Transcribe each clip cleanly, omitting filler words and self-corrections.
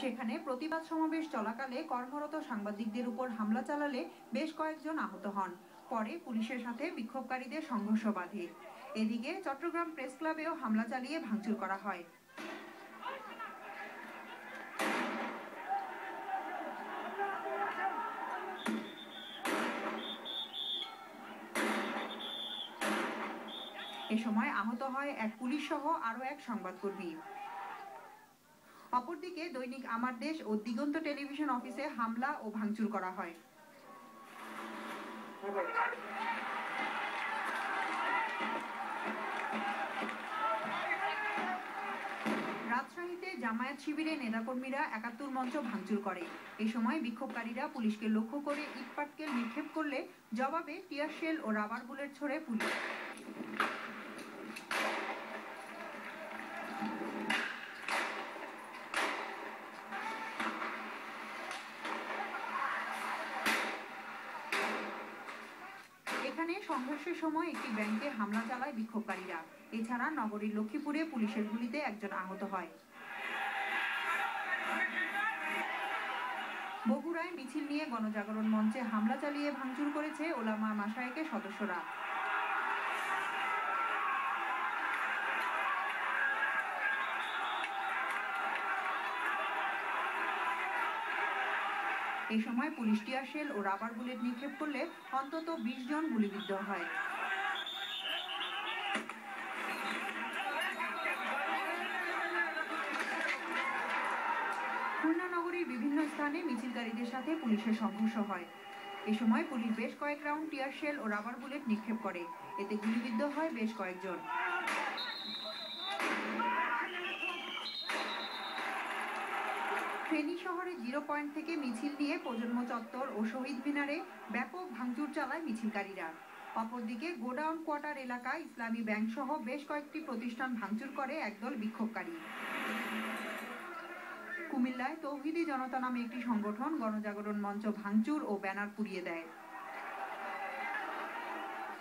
সেখানে প্রতিবাদ সমাবেশ চলাকালে কর্মরত সাংবাদিকদের উপর হামলা চালালে বেশ কয়েকজন আহত হন। পরে পুলিশের সাথে বিক্ষোভকারীদের সংঘর্ষ বাধে। এদিকে চট্টগ্রাম প্রেস ক্লাবেও হামলা চালিয়ে ভাঙচুর করা হয়। এ সময় আহত হয় এক পুলিশ সহ আরো এক সংবাদকর্মী। অপরদিকে দৈনিক আমার দেশ ও দিগন্ত টেলিভিশন অফিসে হামলা ও ভাঙচুর করা হয়। রাজশাহীতে জামায়াত শিবিরে নেতাকর্মীরা ৭১ মঞ্চ ভাঙচুর করে। এ সময় বিক্ষোভকারীরা পুলিশকে লক্ষ্য করে ইটপাটকেল নিক্ষেপ করলে জবাবে টিয়ার শেল ও রাবার বুলেট ছোড়ে পুলিশ। এখানে সংঘর্ষের সময় একটি ব্যাংকে হামলা চালায় বিক্ষোভকারীরা। এছাড়া নগরীর লক্ষ্মীপুরে পুলিশের গুলিতে একজন আহত হয়। বগুড়ায় মিছিল নিয়ে গণজাগরণ মঞ্চে হামলা চালিয়ে ভাঙচুর করেছে ওলামা মাশায়েখের সদস্যরা। এ সময় পুলিশ টিয়ার শেল ও রাবার বুলেট নিক্ষেপ করলে অন্তত ২০ জন গুলিবিদ্ধ হয়। খুলনা নগরীর বিভিন্ন স্থানে মিছিলকারীদের সাথে পুলিশের সংঘর্ষ হয়। এ সময় পুলিশ বেশ কয়েক রাউন্ড টিয়ার শেল ও রাবার বুলেট নিক্ষেপ করে। এতে গুলিবিদ্ধ হয় বেশ কয়েকজন। ফেনী শহরে 0 পয়েন্ট থেকে মিছিল নিয়ে প্রজন্ম চত্বর ও শহীদ মিনারে ব্যাপক ভাঙচুর চালায় মিছিলকারীরা। অপরদিকে গোডাউন কোয়ার্টার এলাকায় ইসলামী ব্যাংক সহ বেশ কয়েকটি প্রতিষ্ঠান ভাঙচুর করে একদল বিক্ষোভকারী। কুমিল্লায় তৌহিদি জনতা নামে একটি সংগঠন গণজাগরণ মঞ্চ ভাঙচুর ও ব্যানার পুড়িয়ে দেয়।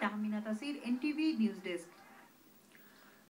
তাহমিনা তাসির, NTV নিউজ ডেস্ক।